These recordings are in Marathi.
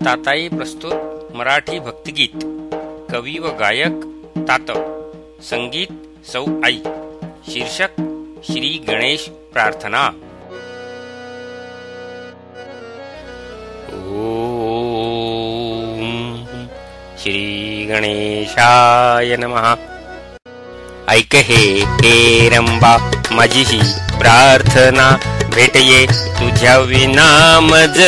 ताताई प्रस्तुत मराठी भक्तिगीत. कवी व गायक तात. संगीत सौ आई. शीर्षक श्री गणेश प्रार्थना. ओम श्री गणेशाय नमः. ऐक हे रंबा माझी ही प्रार्थना, भेटये तुझ्या विना मज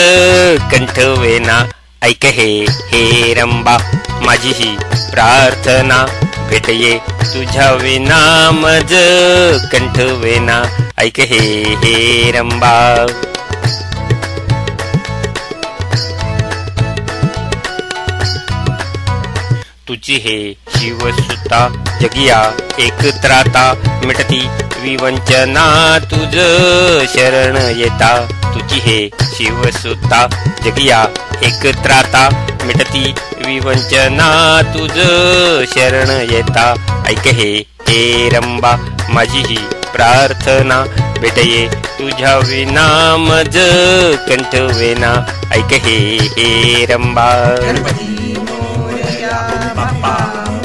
कंठवेना. ऐक हे रंबा माझी ही प्रार्थना, भेटये तुझ्या विना मज कंठवेना. ऐक हे रंबा. तुझी हे शिवसुता जगिया एक त्राता, मिटती विवंचना तुझ शरण येता. तुझी हे शिवसुता जगिया एक त्राता, मिटती विवंचना तुझ शरण येता. ऐक हे रंबा माझी ही प्रार्थना, भेटये तुझ्या विना मज कंठवेना. ऐक हे रंबा. बाप्पा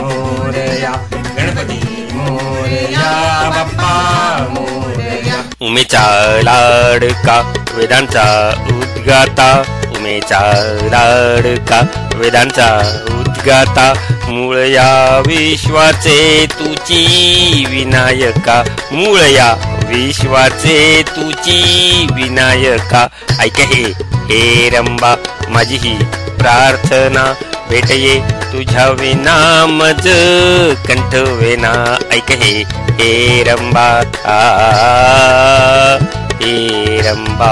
मोरया, गणपती मोरया, बाप्पा मोरया. उमेचा लाडका वेदांचा उद्गाता, उमेचा लाडका वेदांचा उद्गाता. मूळ या विश्वाचे तुची विनायका, मूळ या विश्वाचे तुची विनायका. ऐक हे रंबा माझी ही प्रार्थना, भेटये तुझ्या विना मज कंठवेना. ऐक हे रंबा. हे रंबा.